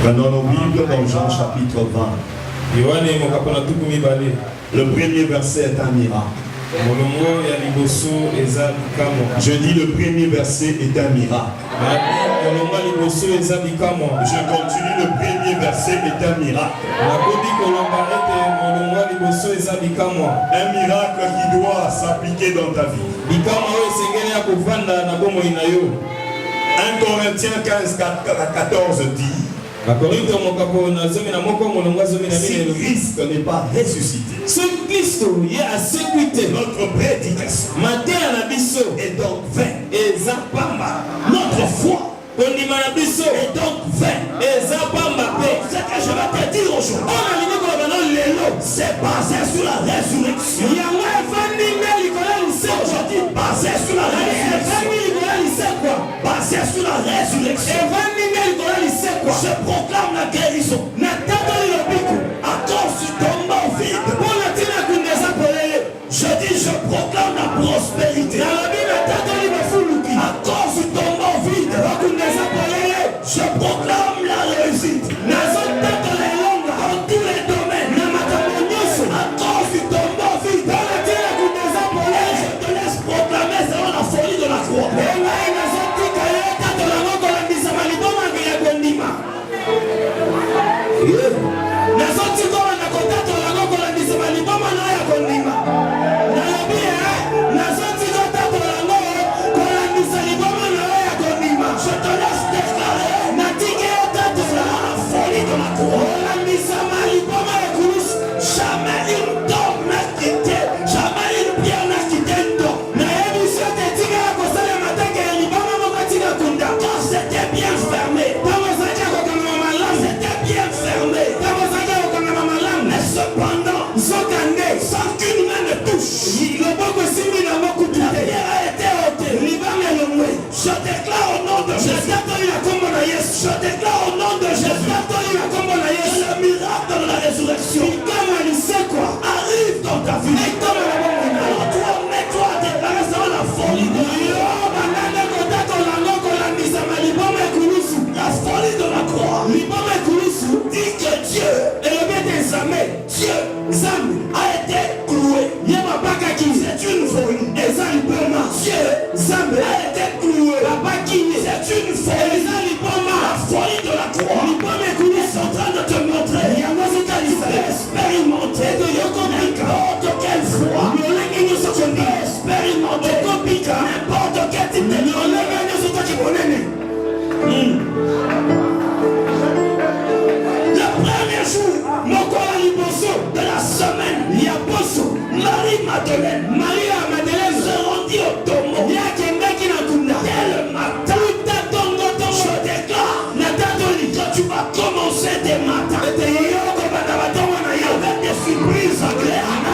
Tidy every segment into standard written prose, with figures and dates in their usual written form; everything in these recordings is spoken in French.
Prenons nos Bibles dans Jean chapitre 20. Le premier verset est un miracle. Je dis le premier verset est un miracle. Je continue, le premier verset est un miracle. Un miracle qui doit s'appliquer dans ta vie. 1 Corinthiens 15, 14 dit: si Christ n'est pas ressuscité, notre prédication est donc vaine. Notre foi est donc vaine. Ce que je vais te dire aujourd'hui, c'est basé sur la résurrection. Aujourd'hui, basé sur la résurrection. Basé sur la résurrection. Je proclame la guérison. À cause du tombeau vide. Je dis, je proclame la prospérité. À cause du tombeau vide. Je proclame la réussite. Dans tous les domaines. À cause du tombeau vide. Je te laisse proclamer selon la folie de la croix. Je déclare au nom de Jésus. Je déclare au nom de Jésus. Le miracle de la résurrection arrive dans ta vie. Alors toi, mets-toi à déclarer ça la folie de la folie de la croix. Dit que Dieu a été cloué. C'est une folie. Dieu a été cloué. C'est une folie. La folie de la croix. Ils sont en train de te montrer. Il faut expérimenter n'importe quelle foi. Tu peux expérimenter n'importe quel type de le premier jour de la semaine, Marie-Madeleine se rendit au tombeau. Dès le matin, je déclare que tu vas commencer dès matin avec des surprises agréables.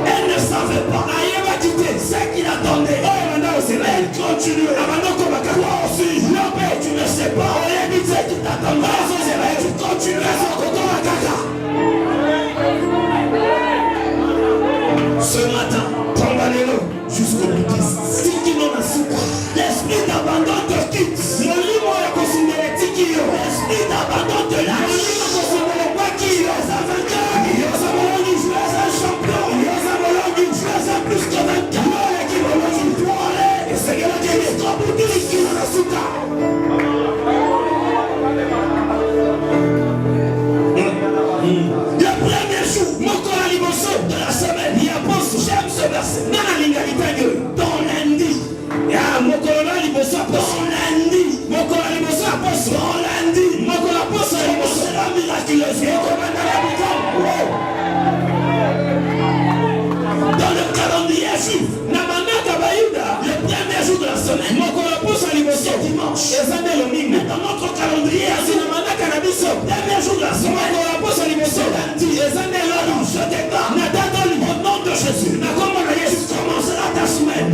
Elle ne savait pas. C'est qu'il attendait. Elle continue. Toi aussi, tu ne sais pas. Tu t'attendras. Tu continues. Ce matin, condamnez-le jusqu'au boutiste. L'esprit d'abandon te quitte. L'esprit d'abandon te lâche. Tu es un vainqueur. Tu es un champion. Tu es plus que vainqueur. Tu dois aller. Et c'est que Nana lingalitayo. Ton lundi. Ya mokolo liboso aposo. Ton lundi. Mokolo liboso aposo. Ton lundi. Mokolo aposo liboso. C'est la miraculeuse. Dans le calendrier juif, le premier jour de la semaine, c'est dimanche. Mais dans notre calendrier, le premier jour de la semaine, c'est lundi. Je déclare au nom de Jésus, tu commenceras ta semaine.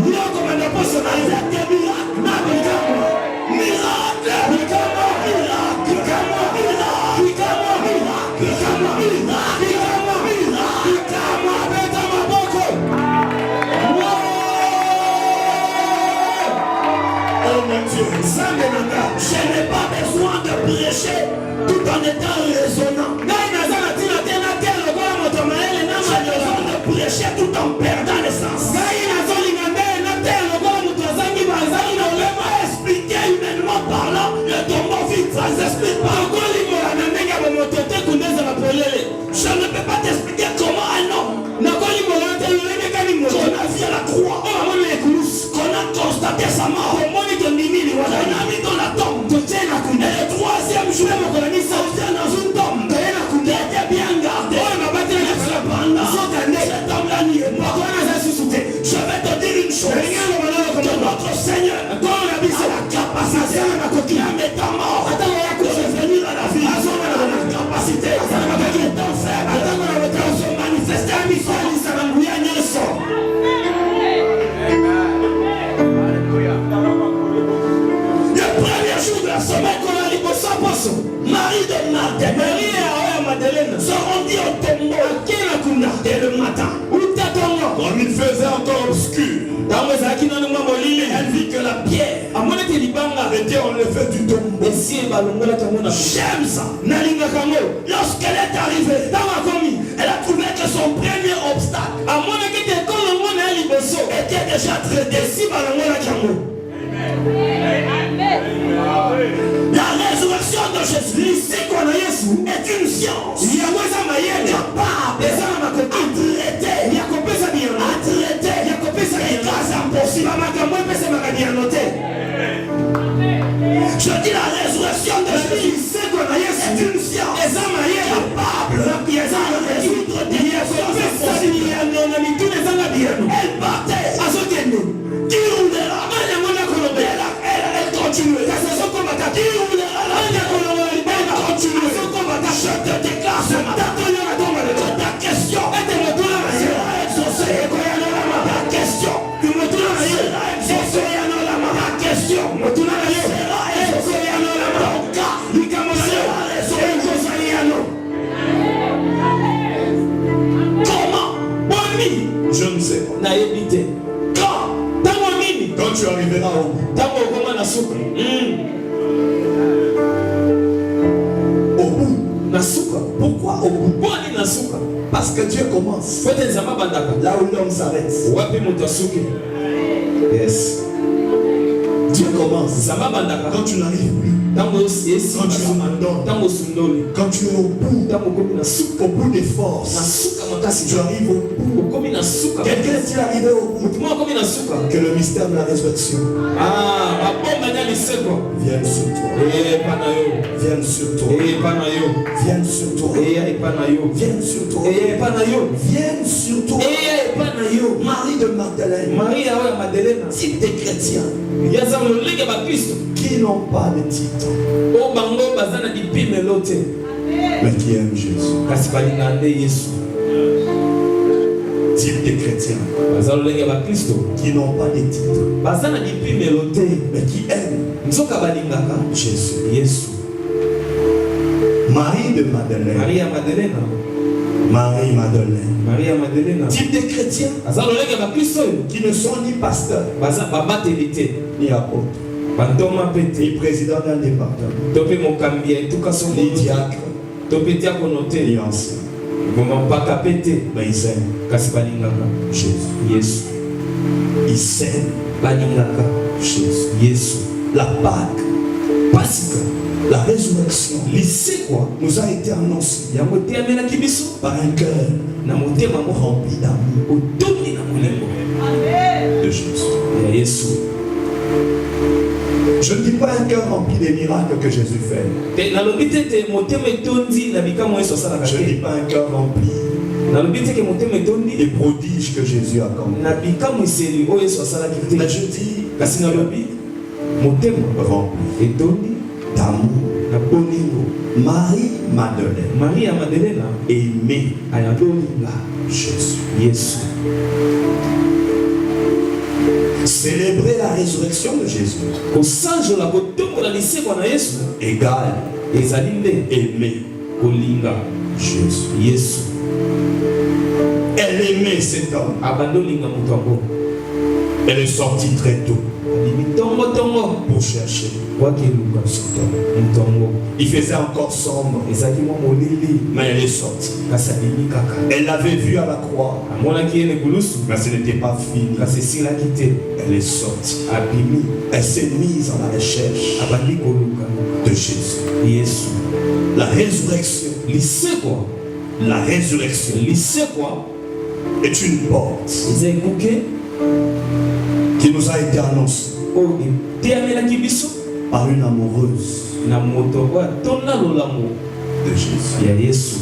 Je n'ai pas besoin de prêcher tout en étant raisonnant. Je n'ai besoin de prêcher tout en perdant l'essence. Je ne pas expliquer humainement parlant le tombeau vide. Ça ne s'explique pas. Je ne peux pas t'expliquer comment un homme qu'on a vu à la croix, qu'on a constaté sa mort, qu'on a mis dans la tombe, et le troisième jour, on vient dans une tombe qui était bien gardée. Cependant, cet homme-là n'y est pas. Je vais te dire une chose, que notre Seigneur a la capacité, en étant mort, de revenir à la vie. Il a la capacité de se manifester à l'histoire. Le premier jour de la semaine, Marie de Madeleine se rendit au tombeau dès le matin. Comme il faisait encore obscur, elle vit que la pierre était enlevée du tombeau. J'aime ça. Lorsqu'elle est arrivée, elle a trouvé que son premier obstacle était déjà traité. La résurrection de Jésus est une science capable de traiter les cas impossibles. Je dis la résurrection de Jésus est une science capable de résoudre des choses impossibles. Elle battait. Qui roulera? Elle continue. Je te déclare ce matin que ta question sera exaucée. Ta question sera exaucée. Ta question sera exaucée. Ton cas sera résolu. Comment? Je ne sais pas. Quand tu arriveras au bout. Pourquoi au bout? Parce que Dieu commence là où l'homme s'arrête. Yes. Dieu commence quand tu n'arrives plus. Quand tu abandonnes, quand tu es au bout des forces, tu arrives au bout. Quelqu'un est-il arrivé au bout? Que le mystère de la résurrection vienne sur toi. Vienne sur toi. Vienne sur toi. Vienne sur toi. Vienne sur toi. Marie de Madeleine, type des chrétiens qui n'ont pas de titre, mais qui aiment Jésus. Type de chrétiens qui n'ont pas de titre, mais qui aiment Jésus. Marie de Madeleine. Marie Madeleine. Type de chrétiens qui ne sont ni pasteurs, ni apôtres, ni présidents d'un département, ni diacres, ni anciens. Mais ils aiment Jésus. Ils aiment Jésus. La Pâque, la résurrection, nous a été annoncée par un cœur rempli d'amour. Je ne dis pas un cœur rempli des miracles que Jésus fait. Je ne dis pas un cœur rempli des prodiges que Jésus a accomplis. Mais je dis rempli d'amour. Marie-Madeleine aimait Jésus. Célébrer la résurrection de Jésus égale aimer Jésus. Elle aimait cet homme. Elle est sortie très tôt pour chercher cet homme. Il faisait encore sombre, mais elle est sortie. Elle l'avait vu à la croix, mais ce n'était pas fini. Elle est sortie. Elle s'est mise à la recherche de Jésus. La résurrection est une porte qui nous a été annoncée par une amoureuse de Jésus.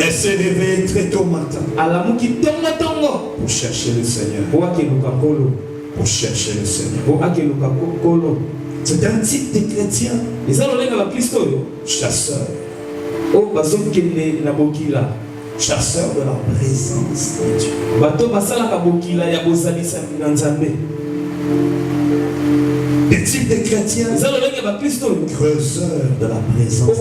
Elle s'est réveillée très tôt matin pour chercher le Seigneur. Pour chercher le Seigneur. C'est un type de chrétien. Chasseur. Chasseur de la présence de Dieu. Des types de chrétiens. Creuseurs de la présence.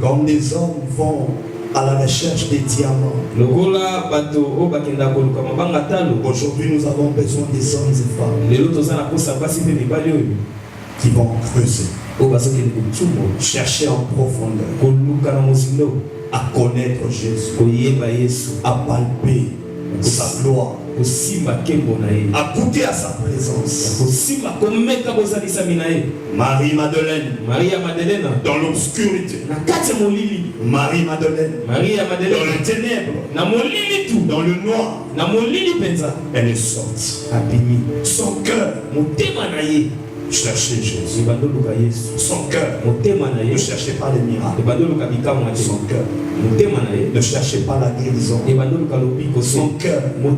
Comme des hommes vont à la recherche des diamants. Aujourd'hui, nous avons besoin des hommes et femmes qui vont creuser, chercher en profondeur, à connaître Jésus, à palper sa gloire, à goûter à sa présence. Marie-Madeleine, dans l'obscurité. Marie-Madeleine, dans les ténèbres, dans le noir, elle est sortie. Son cœur cherchait Jésus. Son cœur ne cherchait pas les miracles. Son cœur ne cherchait pas la guérison. Son cœur ne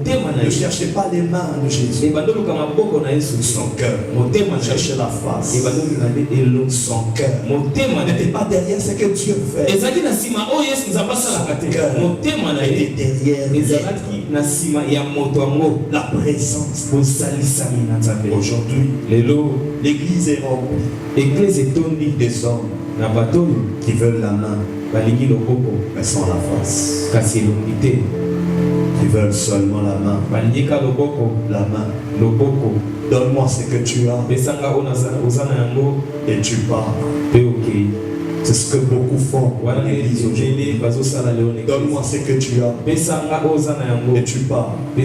cherchait pas les mains de Jésus. Son cœur cherchait la face. Son cœur n'était pas derrière ce que Dieu fait. Son cœur était derrière la présence. Aujourd'hui, l'église est remplie des hommes qui veulent la main, mais sans la face. Qui veulent seulement la main. La main. Donne-moi ce que tu as et tu pars. C'est ce que beaucoup font dans l'église aujourd'hui. Donne-moi ce que tu as et tu pars. Je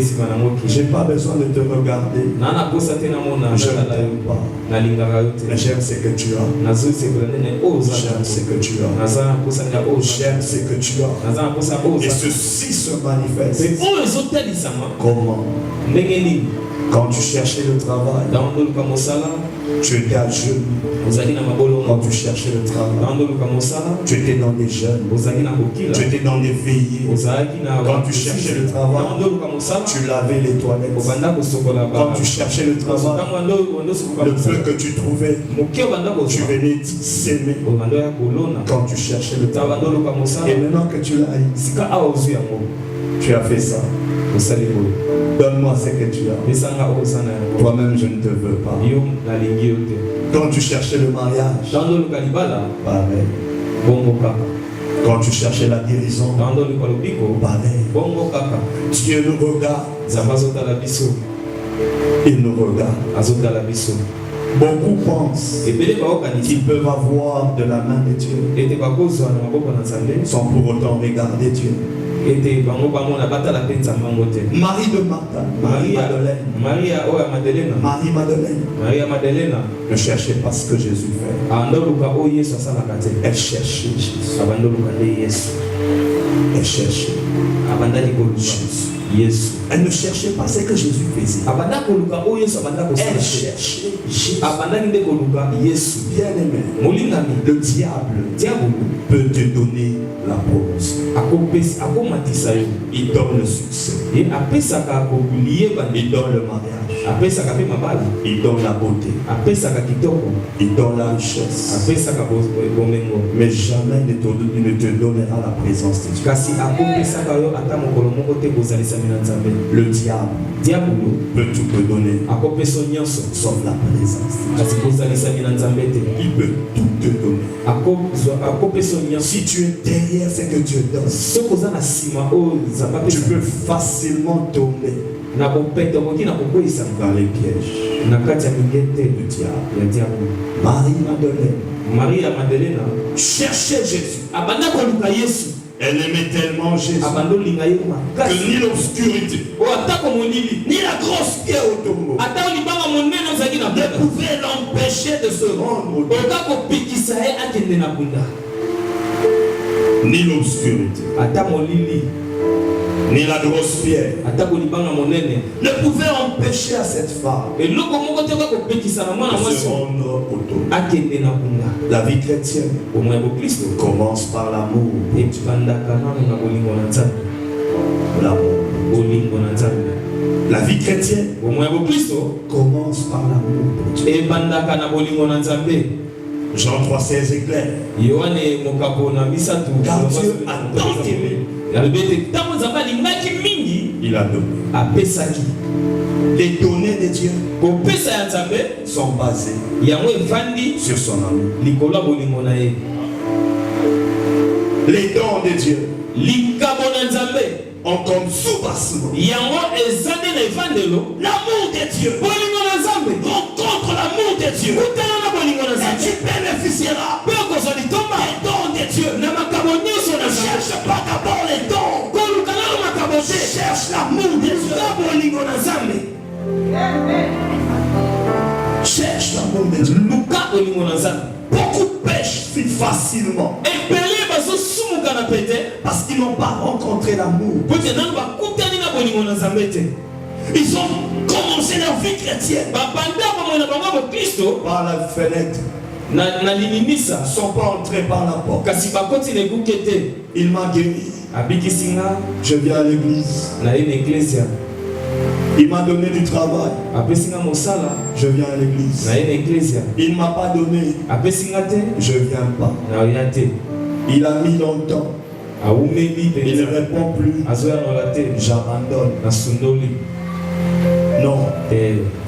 n'ai pas besoin de te regarder. Je ne t'aime pas. Mais j'aime ce que tu as. J'aime ce que tu as. J'aime ce que tu as. Et ceci se manifeste. Comment? Quand tu cherchais le travail, tu étais à genoux. Quand tu cherchais le travail, tu étais dans les jeûnes. Tu étais dans les veillées. Quand tu cherchais le travail, tu lavais les toilettes. Quand tu cherchais le travail, le peu que tu trouvais, tu venais s'aimer. Quand tu cherchais le travail, et maintenant que tu l'as eu, tu as fait ça. Donne-moi ce que tu as. Toi-même, je ne te veux pas. Quand tu cherchais le mariage, pareil. Quand tu cherchais la guérison, pareil. Dieu nous regarde. Il nous regarde. Beaucoup pensent qu'ils peuvent avoir de la main de Dieu sans pour autant regarder Dieu. Marie de Martha, Marie-Madeleine ne cherchait pas ce que Jésus fait. Elle cherchait Jésus. Elle Elle cherchait Jésus. Yesu. Elle ne cherchait pas ce que Jésus faisait. Elle cherchait Jésus. Bien aimé, le diable peut te donner la promotion. Il donne le succès. Il donne le mariage. Il donne la beauté. Il donne la richesse. Mais jamais il ne te donnera la présence de Dieu. Le diable peut tout te donner, sauf la présence de Dieu. Il peut tout te donner. Si tu es derrière ce que Dieu donne, tu peux facilement tomber dans les pièges du diable. Marie Madeleine cherchait Jésus. Elle aimait tellement Jésus que ni l'obscurité, ni la grosse pierre au tombeau ne pouvait l'empêcher de se rendre au tombeau. Ni l'obscurité, ni la grosse pierre ne pouvait empêcher à cette femme de se rendre au tombeau. La vie chrétienne commence par l'amour. La vie chrétienne commence par l'amour. Jean 3,16 est clair. Car Dieu a tant aimé, il a donné. Les données de Dieu sont basées sur son amour. Les dons de Dieu ont comme sous-bassement l'amour de Dieu. Rencontre l'amour de Dieu et tu bénéficieras des dons de Dieu. Ne cherche pas d'abord les dons, cherche l'amour de Dieu. Cherche l'amour de Dieu. Beaucoup pêchent facilement parce qu'ils n'ont pas rencontré l'amour. Ils ont commencé leur vie chrétienne par la fenêtre. Ils ne sont pas entrés par la porte. Il m'a guéri. Je viens à l'église. Il m'a donné du travail. Je viens à l'église. Il ne m'a pas donné. Je ne viens pas. Il a mis longtemps. Il ne répond plus. J'abandonne. Non,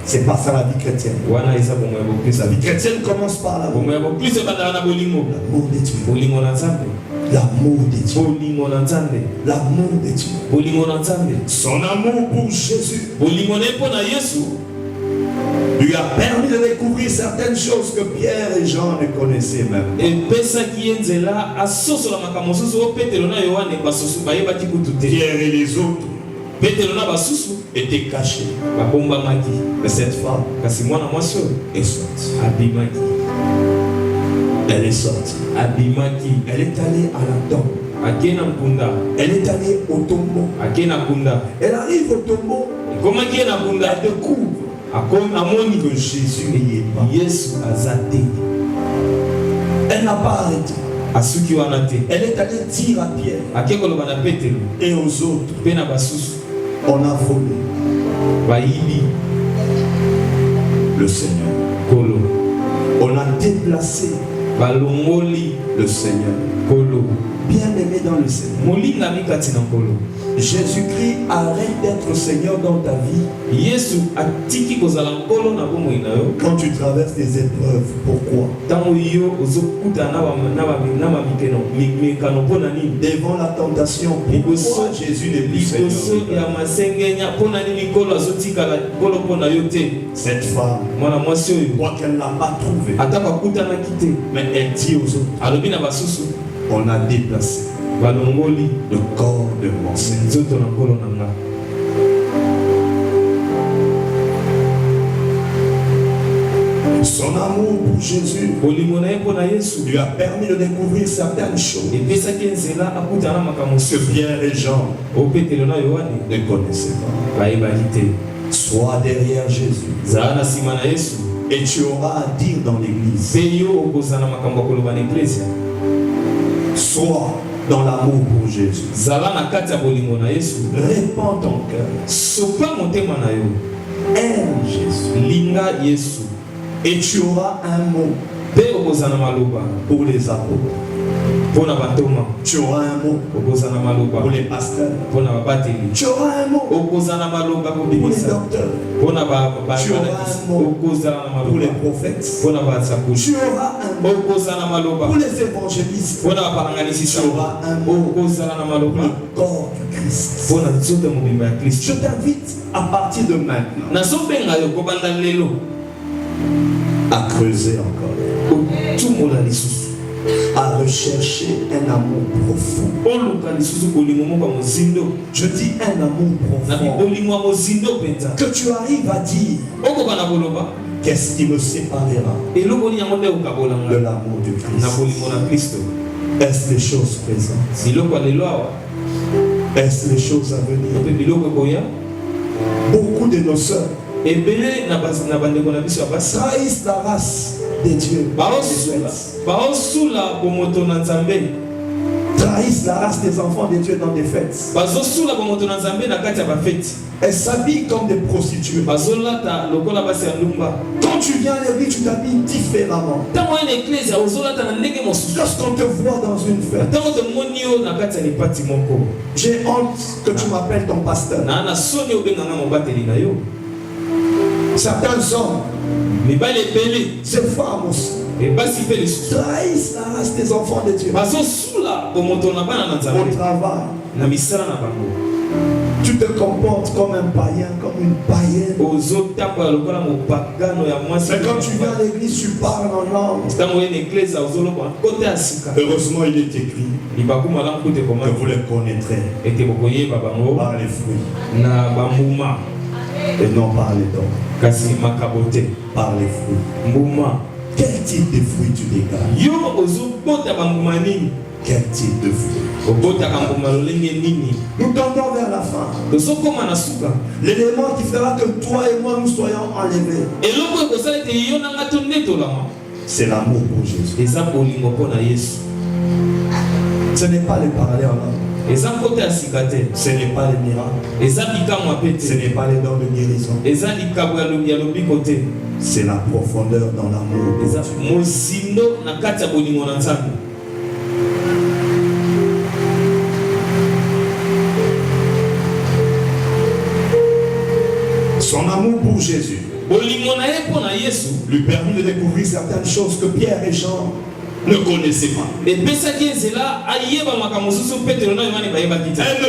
c'est pas ça la vie chrétienne. La vie chrétienne commence par l'amour. L'amour de Dieu. L'amour de Dieu. L'amour de Dieu. Son amour pour Jésus lui a permis de découvrir certaines choses que Pierre et Jean ne connaissaient même pas. Pierre et les autres étaient cachés. Mais cette femme est sortie. Elle est sortie. Elle est allée à la tombe. Elle est allée au tombeau. Elle arrive au tombeau. Elle découvre que Jésus n'y est pas. Elle n'a pas arrêté. Elle est allée dire à Pierre et aux autres, on a volé le Seigneur. On a déplacé le Seigneur. Bien aimé dans le Seigneur. Jésus-Christ arrête d'être Seigneur dans ta vie. Quand tu traverses des épreuves, pourquoi? Devant la tentation, pourquoi Jésus n'est plus Seigneur? Cette femme, quoi qu'elle n'a pas trouvé, mais elle dit aux autres, on a déplacé le corps de mon Seigneur. Son amour pour Jésus lui a permis de découvrir certaines choses que Pierre et Jean ne connaissaient pas. Sois derrière Jésus et tu auras à dire dans l'église. Sois dans l'amour pour Jésus. Répands ton cœur. Aime Jésus. Et tu auras un mot pour les apôtres. Tu auras un mot pour les pasteurs. Tu auras un mot pour les docteurs. Tu auras un mot pour les prophètes. Tu auras un mot pour les évangélistes. Tu auras un mot pour le corps du Christ. Je t'invite à partir de maintenant à creuser encore, à rechercher un amour profond. Je dis un amour profond que tu arrives à dire qu'est-ce qui me séparera de l'amour du Christ. Est-ce les choses présentes? Est-ce les choses à venir? Beaucoup de nos sœurs trahissent la race de Dieu. Trahissent la race des enfants de Dieu dans des fêtes. Elles s'habillent comme des prostituées. Quand tu viens à l'église, tu t'habilles différemment. Lorsqu'on te voit dans une fête, j'ai honte que tu m'appelles ton pasteur. Certains hommes, ces femmes aussi, trahissent la race des enfants de Dieu. Au travail, tu te comportes comme un païen, comme une païenne. Mais quand tu viens à l'église, tu parles en langue. Heureusement, il est écrit que vous les connaîtrez par les fruits et non par les dons. Par les fruits. Quel type de fruits tu dégages? Quel type de fruits? Nous tendons vers la fin. L'élément qui fera que toi et moi nous soyons enlevés, c'est l'amour pour Jésus. Ce n'est pas les parler en langue. Ce n'est pas les miracles. Ce n'est pas les dons de guérison. C'est la profondeur dans l'amour. Son amour pour Jésus lui permet de découvrir certaines choses que Pierre et Jean ne connaissaient pas. Elle ne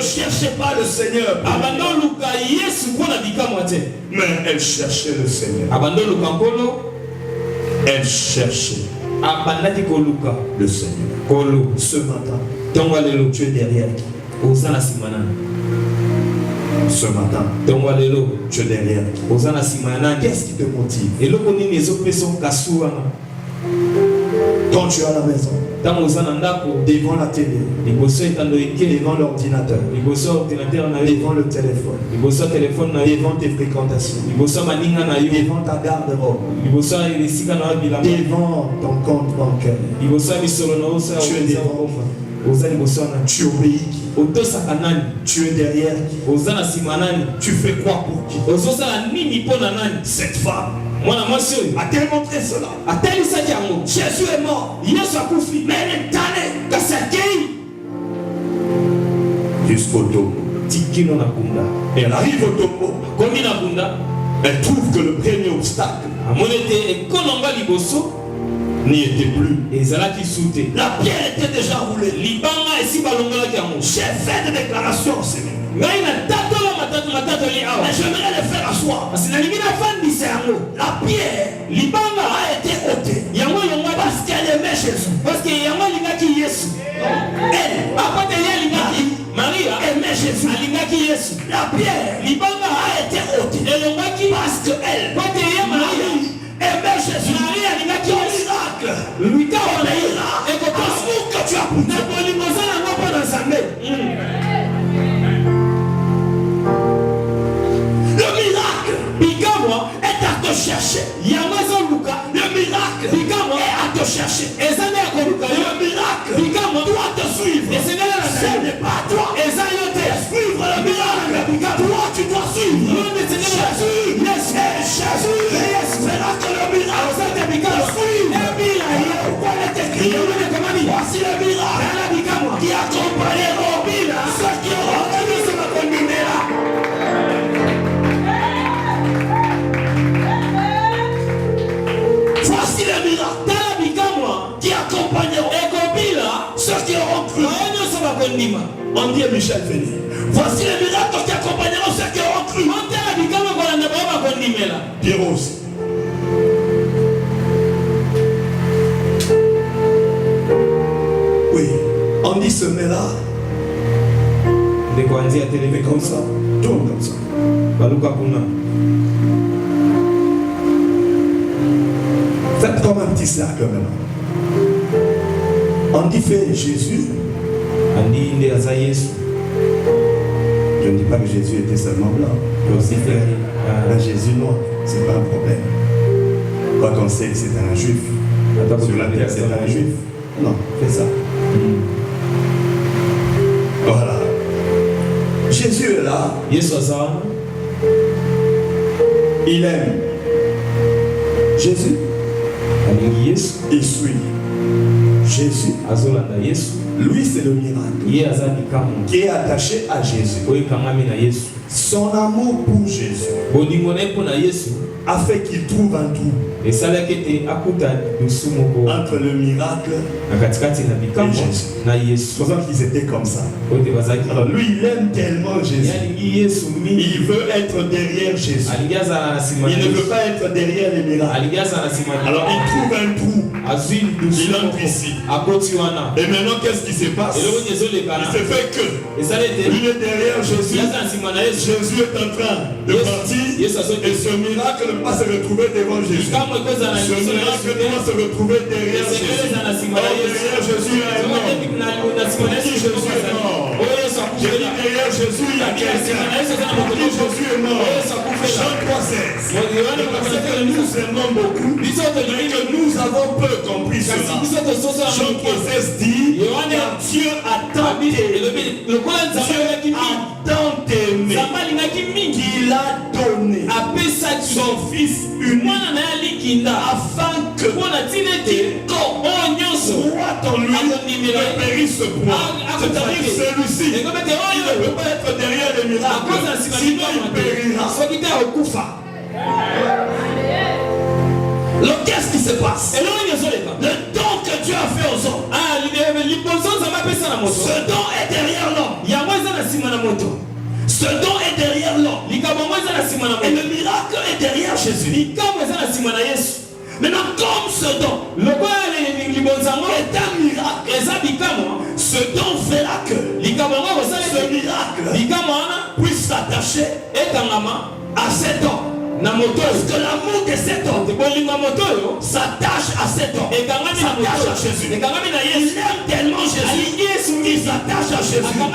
cherchait pas le Seigneur, mais elle cherchait le Seigneur. Elle cherchait le Seigneur. Ce matin, tu es derrière qui? Ce matin, tu es derrière qui? Qu'est-ce qui te motive? Quand tu es à la maison, devant la télé, devant l'ordinateur, devant le téléphone, devant tes fréquentations, devant ta garde-robe, devant ton compte bancaire, tu es devant. Tu obéis qui? Tu es derrière qui? Tu fais quoi pour qui? Cette femme a-t-elle montré cela? Jésus est mort, mais elle est tannée jusqu'au tombeau. Elle arrive au tombeau. Elle trouve que le premier obstacle n'y était plus. La pierre était déjà roulée. J'ai fait des déclarations, Seigneur. Mais j'aimerais le faire asseoir. La pierre a été ôtée parce qu'elle aimait Jésus. Marie aimait Jésus. La pierre a été ôtée parce qu'elle aimait Jésus. suivre. Ce n'est pas à toi de suivre le miracle. Toi, tu dois suivre. Jésus, Jésus fera que le miracle suive. Pourquoi il est écrit? Voici le miracle qui accompagneront ceux qui auront cru sur ma condamnée là. Voici le miracle qui accompagneront ceux qui auront cru. On dit à Michel venir. Voici le miracle qui accompagneront ceux qui auront cru. Pierrot aussi. Oui, on dit ce mets-là. Mais comme ça, tourne comme ça. Faites comme un petit cercle maintenant. On dit fait Jésus. Je ne dis pas que Jésus était seulement blanc. Je aussi fait un Jésus noir. C'est pas un problème. Quoi qu'on sait que c'est un juif. Sur la terre, c'est un juif. Non, fais ça. Voilà. Jésus est là. Il aime Jésus. Il suit Jésus. Lui, c'est le miracle qui est attaché à Jésus. Son amour pour Jésus a fait qu'il trouve un trou entre le miracle et Jésus. C'est pour ça qu'ils étaient comme ça. Alors lui, il aime tellement Jésus. Il veut être derrière Jésus. Il ne veut pas être derrière les miracles. Alors il trouve un trou. Il entre ici. Et maintenant, qu'est-ce qui se passe? Il se fait que il est derrière Jésus. Jésus est en train de partir. Et ce miracle ne peut pas se retrouver devant Jésus. Ce miracle doit se retrouver derrière Jésus. Derrière Jésus, il y a un homme. Pour qui Jésus est mort? J'ai dit derrière Jésus, il y a quelqu'un. Pour qui Jésus est mort? Jean 3,16. Parce que nous aimons beaucoup, mais que nous avons peu compris cela. Jean 3,16 dit, car Dieu a tant aimé qu'il a donné son Fils unique afin que quiconque croit en lui ne périsse point. C'est-à-dire celui-ci, il ne peut pas être derrière les miracles, sinon il périra. Alors qu'est-ce qui se passe? Le don que Dieu a fait aux hommes, ce don est derrière l'homme. Ce don est derrière l'homme. Et le miracle est derrière Jésus. Maintenant, comme ce don est un miracle, ce don fera que ce miracle puisse s'attacher à cet homme. Parce que l'amour de cet homme s'attache à cet homme, s'attache à Jésus. Il aime tellement Jésus qu'il s'attache à Jésus. Dans le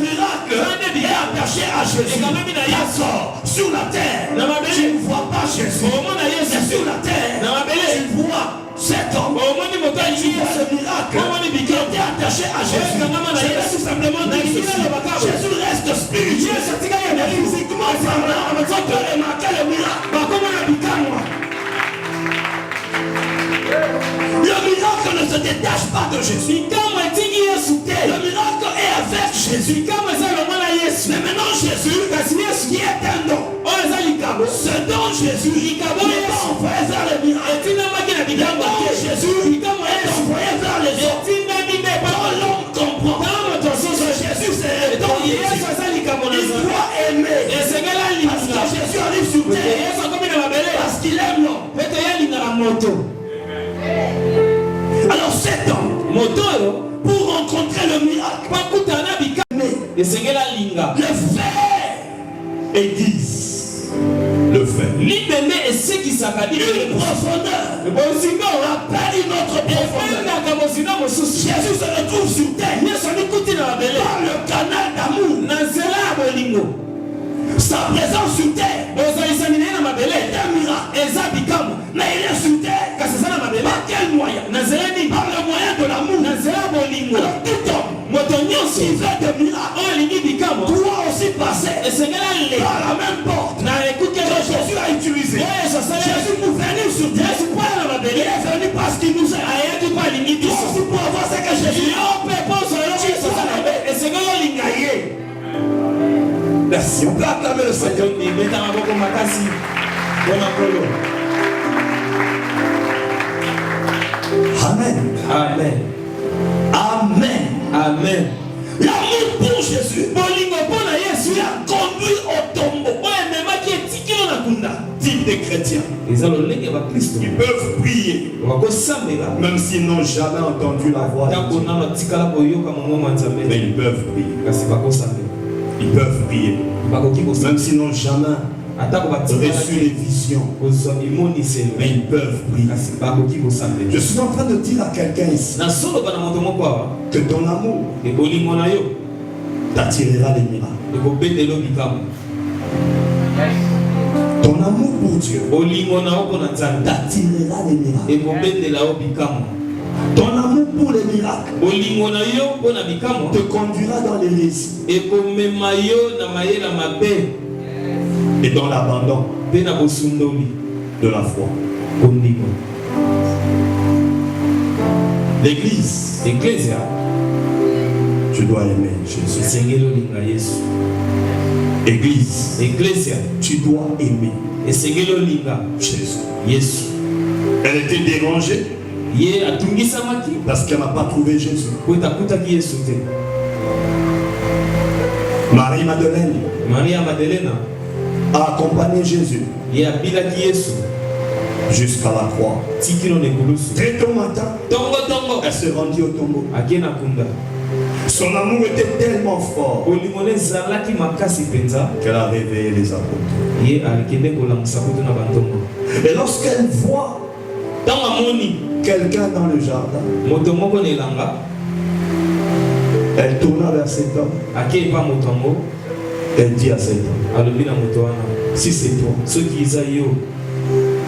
miracle est attaché à Jésus. D'accord. Sur la terre, tu ne vois pas Jésus. Mais sur la terre, tu vois cet homme. Tu vois ce miracle qui était attaché à Jésus. Je vais tout simplement dire ceci. Jésus reste spirituel. Mais physiquement, parlant, on peut remarquer le miracle. Le miracle ne se détache pas de Jésus. Le miracle est avec Jésus. Mais maintenant Jésus, qui est un don. Ce don Jésus est envoyé vers les miracles. Le don Jésus est envoyé vers les autres. Quand l'homme comprend que Jésus c'est le don de Jésus, il doit aimer. Parce que Jésus arrive sur terre. Parce qu'il aime l'homme. Alors cet homme, pour rencontrer le miracle, le fait aiguise. Le fait. Une profondeur appelle une autre profondeur. Jésus se retrouve sur terre par le canal d'amour. Sa présence sur terre est un miracle. Mais il est sur terre par quel moyen? Par le moyen de l'amour. Alors tout homme qui veut des miracles doit aussi passer par la même porte que Jésus a utilisée. Jésus nous venir sur terre. Il est venu parce qu'il nous aime. Toi aussi pour avoir ce que Jésus a. Merci. On peut acclamer le Seigneur. Amen. Amen. Amen. Amen. L'amour pour Jésus a conduit au tombeau. Type de chrétiens. Ils peuvent prier. Même s'ils n'ont jamais entendu la voix de Dieu. Mais ils peuvent prier. Ils peuvent prier. Même s'ils n'ont jamais reçu les visions. Mais ils peuvent prier. Je suis en train de dire à quelqu'un ici que ton amour t'attirera les miracles. Ton amour pour Dieu t'attirera les miracles. Ton amour pour les miracles te conduira dans l'hérésie et dans l'abandon de la foi. L'église, tu dois aimer Jésus. Église, tu dois aimer Jésus. Elle était dérangée parce qu'elle n'a pas trouvé Jésus. Marie-Madeleine a accompagné Jésus jusqu'à la croix. Très tôt matin, elle se rendit au tombeau. Son amour était tellement fort qu'elle a réveillé les apôtres. Et lorsqu'elle voit quelqu'un dans le jardin, elle tourna vers cet homme. Elle dit à cet homme, si c'est toi,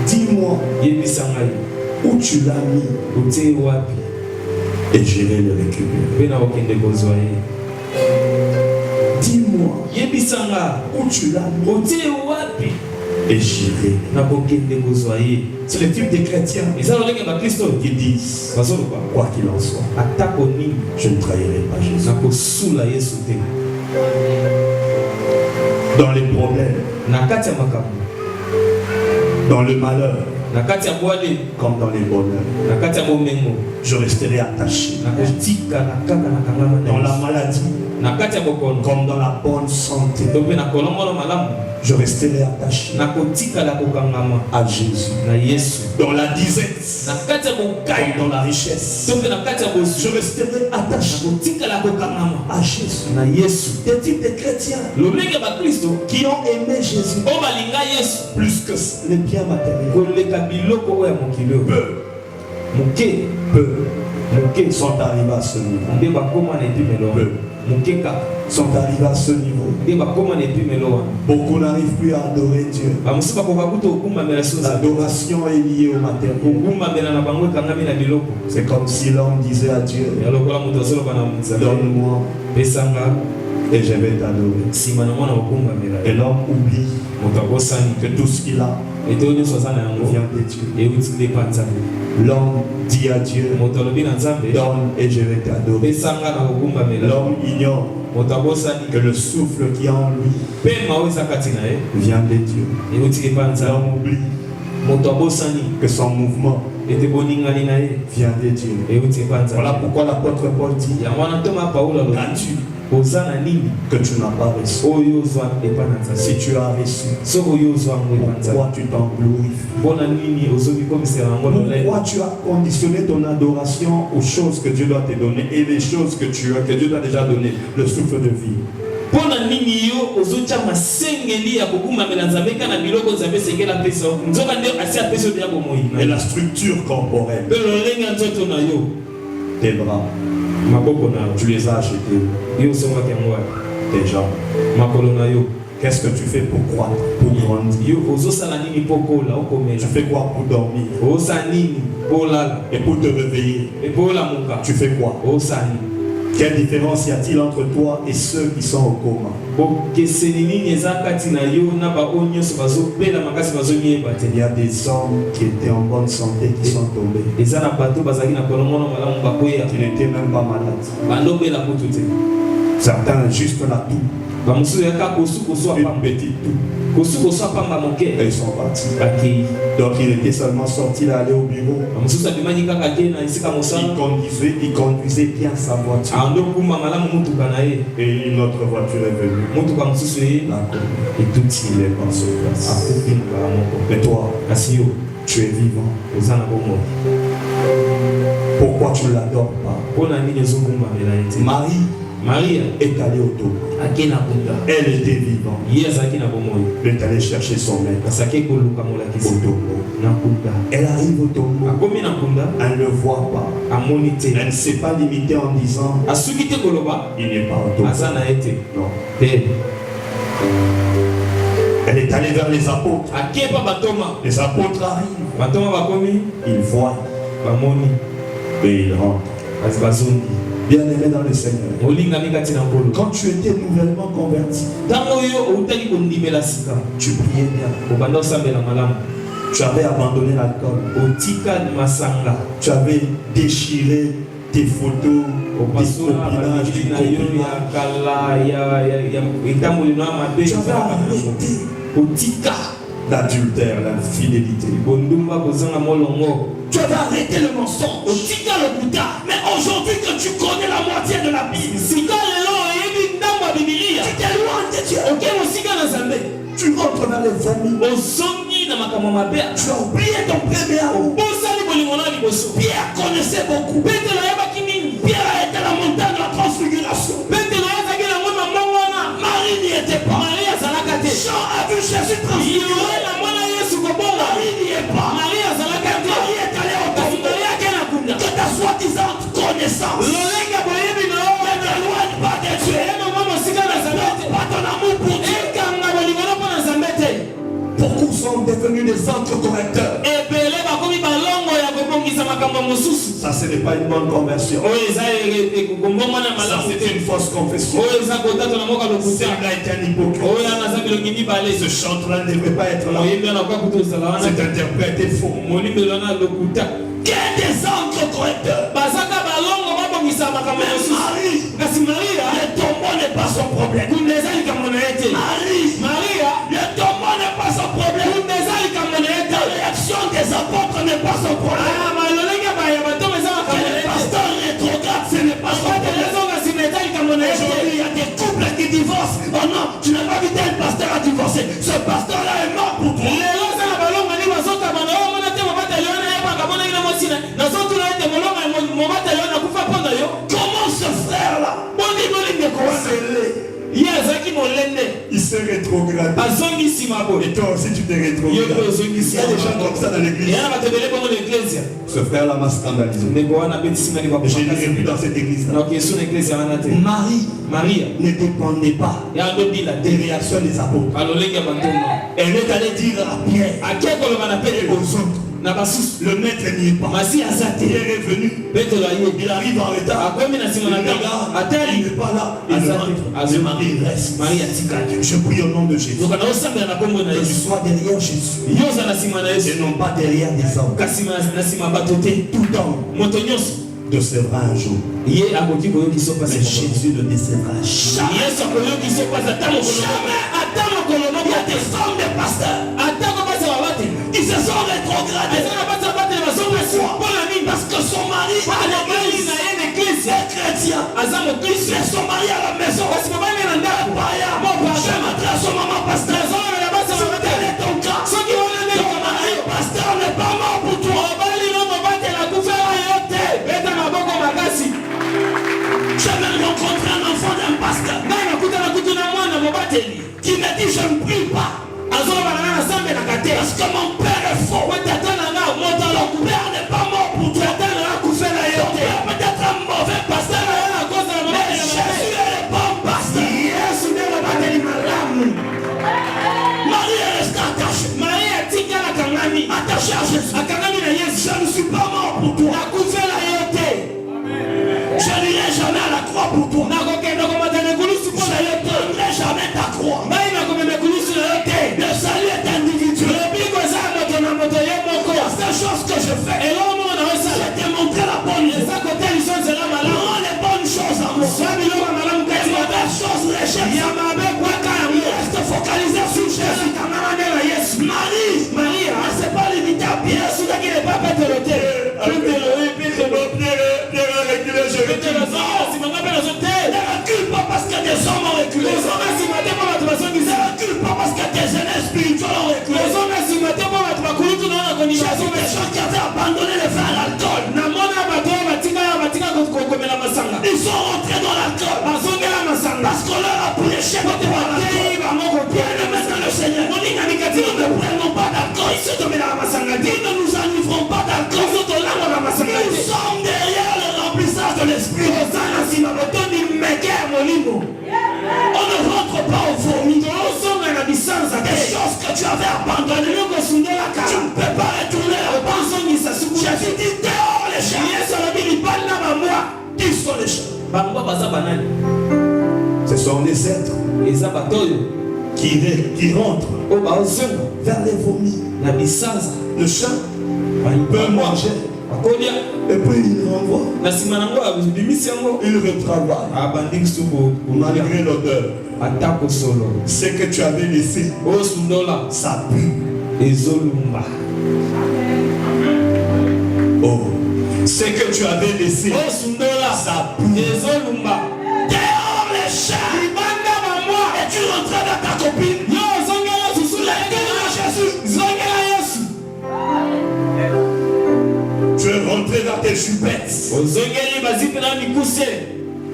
dis-moi où tu l'as mis et j'irai le récupérer. Dis-moi où tu l'as mis et j'irai. C'est le type de chrétiens qui disent, quoi qu'il en soit, je ne trahirai pas Jésus. Dans les problèmes, dans le malheur, comme dans les bonheurs, je resterai attaché. Dans la maladie, comme dans la bonne santé, je resterai attaché à Jésus. Dans la disette, comme dans la richesse, je resterai attaché à Jésus. Des types de chrétiens qui ont aimé Jésus plus que les biens matériels. Peu sont arrivés à ce niveau. Peu sont arrivés à ce niveau. Beaucoup n'arrivent plus à adorer Dieu. L'adoration est liée au matériel. C'est comme si l'homme disait à Dieu, donne-moi et je vais t'adorer. Et l'homme oublie que tout ce qu'il a vient de Dieu. L'homme dit à Dieu, donne et je vais t'adorer. L'homme ignore que le souffle qui est en lui vient de Dieu. L'homme oublie que son mouvement vient de Dieu. Voilà pourquoi l'apôtre Paul dit, as-tu que tu n'as pas reçu? Si tu as reçu, pourquoi tu t'en glorifies? Pourquoi tu as conditionné ton adoration aux choses que Dieu doit te donner et les choses que Dieu t'a déjà donné, le souffle de vie? Et la structure corporelle, tes bras, tu les as achetés. Tes jambes. Qu'est-ce que tu fais pour croître, pour grandir? Tu fais quoi pour dormir? Et pour te réveiller, tu fais quoi? Quelle différence y a-t-il entre toi et ceux qui sont au coma? Il y a des hommes qui étaient en bonne santé qui sont tombés. Qui n'étaient même pas malades. Certains juste la toux. Une petite toux. Et ils sont partis. Donc il était seulement sorti d'aller au bureau. Il conduisait bien sa voiture. Et une autre voiture est venue. Et tout il est mort sur place. Mais toi, tu es vivant. Pourquoi tu ne l'adores pas? Marie est allée au tombeau. Elle était vivante. Elle est allée chercher son maître au tombeau. Elle arrive au tombeau. Elle ne le voit pas. Elle ne s'est pas limitée en disant il n'est pas au tombeau. Non. Elle est allée vers les apôtres. Les apôtres arrivent. Ils voient. Et ils rentrent. Bien-aimé dans le Seigneur, quand tu étais nouvellement converti, tu priais bien. Tu avais abandonné l'alcool. Tu avais déchiré tes photos, tes copinages, tes copinages. Tu avais arrêté l'adultère, l'infidélité. Tu avais arrêté le mensonge. Mais aujourd'hui que tu connais la moitié de la Bible, tu t'éloignes de Dieu. Tu rentres dans les vomis. Tu as oublié ton premier amour. Pierre connaissait beaucoup. Pierre a été la montagne de la transfiguration. Marie n'y était pas. Jean a vu Jésus transfiguré. Marie n'y est pas. Marie est allée au tombeau. Que ta soi-disant connaissance ne t'éloigne pas de Dieu. Pas ton amour pour Dieu. Beaucoup sont devenus des autocorrecteurs. Ça, ce n'est pas une bonne conversion. Ça, c'est une fausse confession. Celui-là est un hypocrite. Ce chanteur ne devrait pas être là. Cet interprète est faux. Quel des autocorrecteurs? Marie, le tombeau n'est pas son problème. Marie, le tombeau n'est pas son problème. La réaction des apôtres n'est pas son problème. Le pasteur rétrograde, ce n'est pas son problème. Aujourd'hui, il y a des couples qui divorcent. Oh non, tu n'as pas vu tel pasteur a divorcé. Ce pasteur-là est mort pour toi. Comment ce frère-là, il se rétrograde. Et toi aussi tu te rétrogrades. Il y a des gens comme ça dans l'église. Ce frère-là m'a scandalisé. Je n'irai plus dans cette église-là. Marie ne dépendait pas des réactions des apôtres. Elle est allée dire à Pierre et aux autres. Le maître n'y est pas. Pierre est venu. Il arrive en retard. Il n'est pas là. Et Marie reste. Je prie au nom de Jésus. Que tu sois derrière Jésus. Et non pas derrière des hommes. Tout homme décevra un jour. Mais Jésus ne décevra jamais. Il y a des hommes de pasteurs qui se sont rétrogradés. Parce que son mari à l'église est chrétien. Mais son mari à la maison. Je m'adresse au maman pasteur. Quel est ton cas? Ton mari pasteur n'est pas mort pour toi. J'ai même rencontré un enfant d'un pasteur qui me dit je ne prie pas. Parce que mon père est faux. Mon père n'est pas mort pour toi. Ton père peut-être un mauvais pasteur. Mais Jésus est le bon pasteur. Marie est restée attachée. Attachée à Jésus. Je ne suis pas mort pour toi. Je n'irai jamais à la croix On ne rentre pas au vomi. Des choses que tu avais abandonnées. Tu ne peux pas retourner là-bas. Jésus dit dehors les chiens. Qui sont les chiens? Ce sont les êtres qui rentrent vers les vomis. Le chien peut manger. Et puis il renvoie. Il retravaille. Malgré l'odeur. Ce que tu avais laissé, ça pue. Oh. Ce que tu avais laissé, ça pue. Dehors les chats. Et tu rentrais dans ta copine. Tu es rentré dans tes chupettes.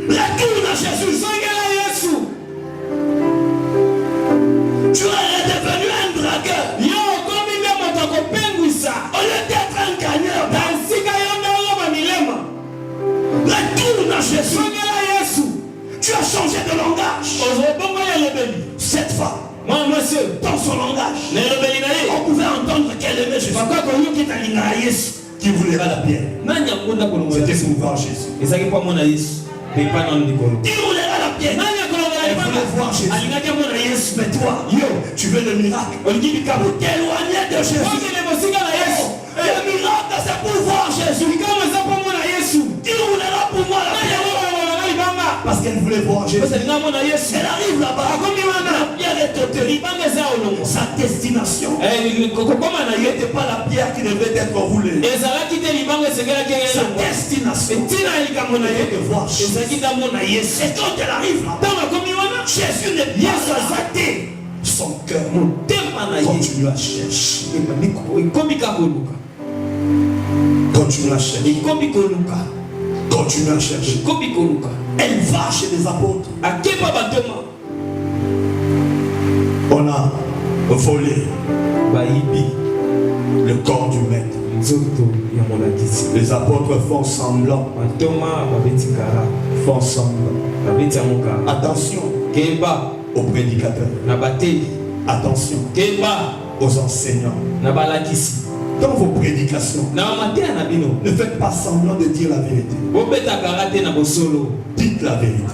Retourne à Jésus. Tu es devenu un dragueur. Au lieu d'être un gagneur, retourne à Jésus. Tu as changé de langage. Cette femme, dans son langage, on pouvait entendre qu'elle aimait Jésus. Qui voulait la pierre? C'était pour voir Jésus. Qui voulait la pierre? Elle voulait voir Jésus. Mais toi, tu veux le miracle. Pour t'éloigner de Jésus. Le miracle, c'est pour voir Jésus. Qui voulait là pour moi la pierre? Parce qu'elle voulait voir Jésus. Elle arrive là-bas. La pierre est totale. Sa destination n'était pas la pierre qui devait être roulée. Sa destination était de voir Jésus. Et quand elle arrive là, Jésus n'est pas attaqué. Son cœur continue à chercher. Continue à chercher. Continue à chercher. Elle va chez les apôtres. On a volé le corps du maître. Les apôtres font semblant. Font semblant. Attention aux prédicateurs. Attention aux enseignants. Dans vos prédications, ne faites pas semblant de dire la vérité. Dites la vérité.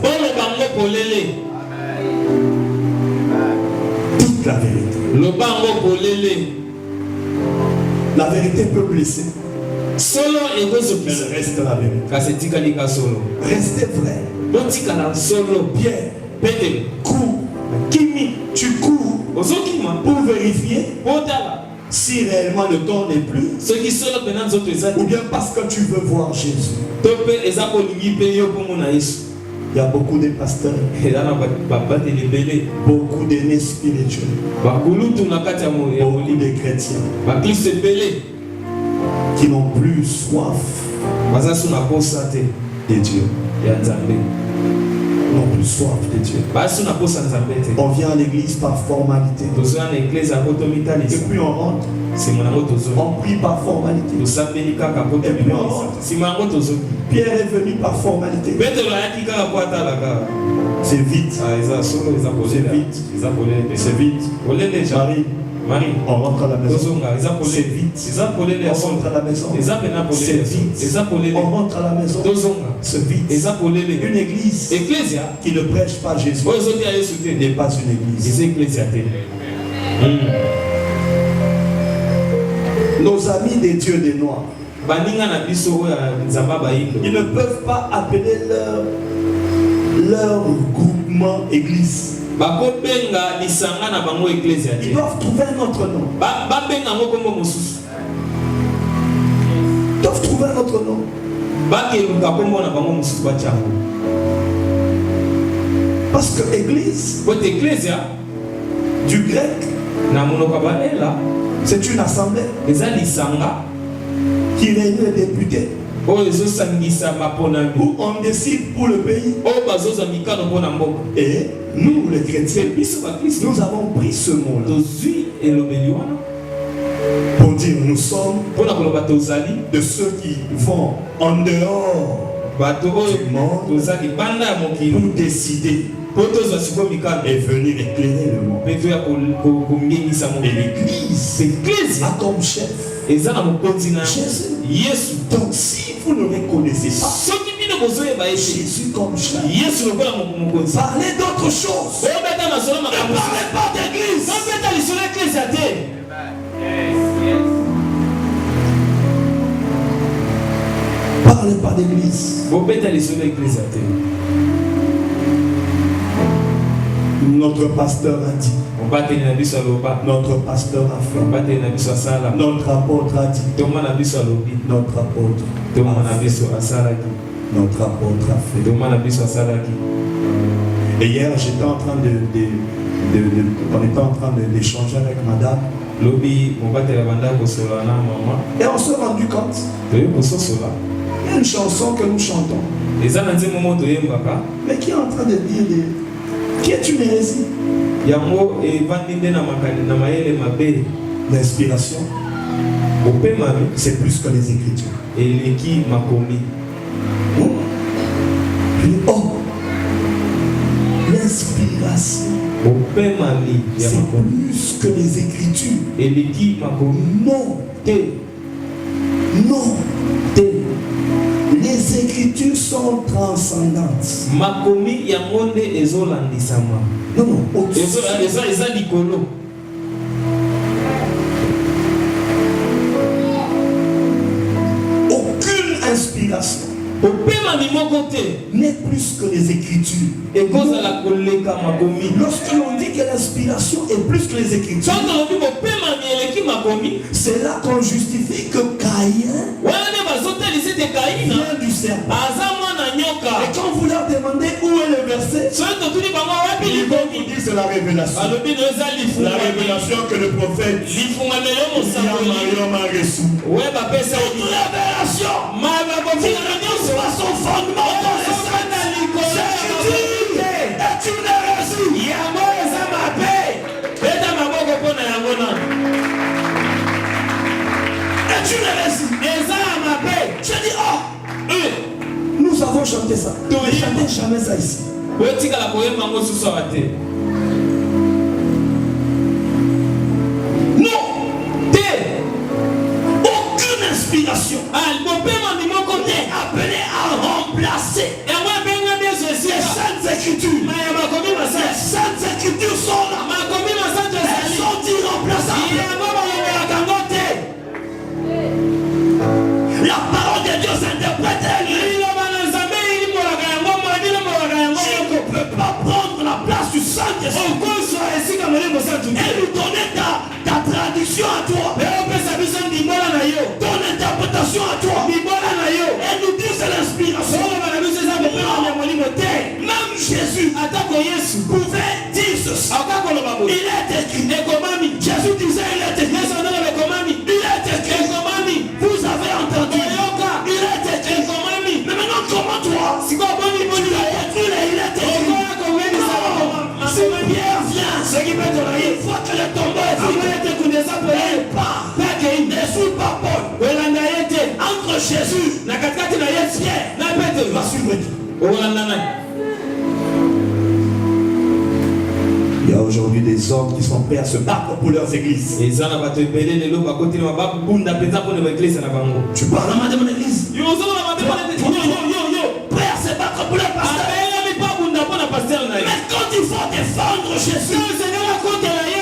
Dites la vérité. La vérité peut blesser. Mais reste la vérité. Restez vrai. Pierre, cours. Tu cours pour vérifier si réellement le temps n'est plus, ou bien parce que tu veux voir Jésus. Il y a beaucoup de pasteurs, beaucoup d'aînés spirituels, beaucoup de chrétiens qui n'ont plus soif de Dieu. Non plus soif de Dieu. On vient à l'église par formalité. Et puis on rentre. On prie par formalité. Et puis on rentre. Pierre est venu par formalité. C'est vite. C'est vite. Marie, on rentre à la maison. C'est vite. On rentre à la maison. C'est vite. On rentre à la maison. C'est vite. Une église qui ne prêche pas Jésus n'est pas une église. Nos amis des dieux des noirs, ils ne peuvent pas appeler leur groupement église. Ils doivent trouver un autre nom. Ils doivent trouver un autre nom. Parce que église, du grec, c'est une assemblée qui réunit les députés. Où on décide pour le pays. Et nous, les chrétiens, nous avons pris ce mot-là pour dire nous sommes de ceux qui vont en dehors du monde pour décider et venir éclairer le monde. Et l'Église a comme chef Jésus. Donc si vous ne reconnaissez pas Jésus comme chef, parlez d'autre chose. Ne parlez pas d'église. Parlez pas d'église. Notre pasteur a dit. Notre pasteur a fait. Notre apôtre a dit. Notre apôtre a fait. Et hier, j'étais en train on était en train d'échanger avec madame. Et on s'est rendu compte. Il y a une chanson que nous chantons. Mais qui est en train de dire qui est une hérésie. L'inspiration, c'est plus que les Écritures. Oh, l'inspiration, c'est plus que les Écritures. Non. Les Écritures sont transcendantes. Non, aucune inspiration n'est plus que les Écritures. Lorsque l'on dit que l'inspiration est plus que les Écritures, c'est là qu'on justifie que Caïn vient du serpent. Et quand vous leur demandez où est le verset, ils vont vous dire c'est la révélation. La révélation que le prophète Mariam a reçue. Toute révélation soit son fondement dans les saints. C'est une hérésie. Je dis, nous avons chanté ça. Ne chantez jamais ça ici. Non. Aucune inspiration n'est appelée à remplacer les saintes écritures. Les saintes écritures sont là. Elles sont irremplaçables. La parole de Dieu s'interprète elle-même. Tu ne peux pas prendre la place du Saint-Esprit et nous donner ta traduction à toi, ton interprétation à toi, et nous dire c'est l'inspiration. Même Jésus pouvait dire ceci. Il est écrit. Jésus disait il est écrit. Il est écrit. Vous avez entendu. Il est écrit. Mais maintenant comment toi tu l'as écrit, il est écrit. Non, si Pierre vient, il faut que le tombeau est vide. Et pas, ne suis pas Paul. Entre Jésus et Pierre, va suivre Dieu. Il y a aujourd'hui des hommes qui sont prêts à se battre pour leurs églises. Tu parles de mon église. Prêt à se battre pour leur pasteur. Mais quand il faut défendre Jésus,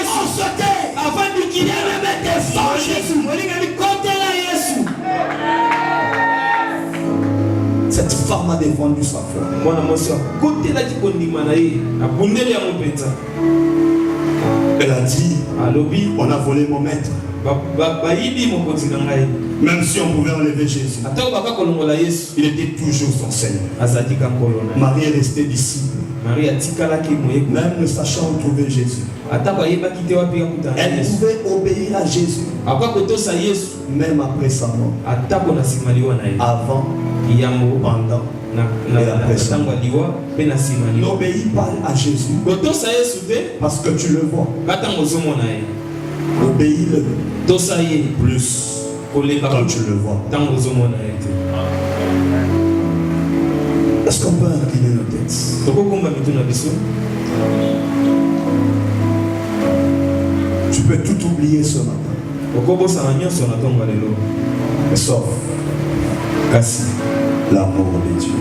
on se tait. Il aime défendre Jésus. Cette femme a défendu sa foi. Elle a dit, on a volé mon maître. Même si on pouvait enlever Jésus, il était toujours son Seigneur. Marie est restée disciple. Même ne sachant où trouver Jésus, elle pouvait obéir à Jésus. Même après sa mort, avant, pendant et après sa mort. N'obéis pas à Jésus parce que tu le vois. Obéis-le plus quand tu le vois. Est-ce qu'on peut incliner nos têtes? Tu peux tout oublier ce matin. Mais sauf l'amour de Dieu.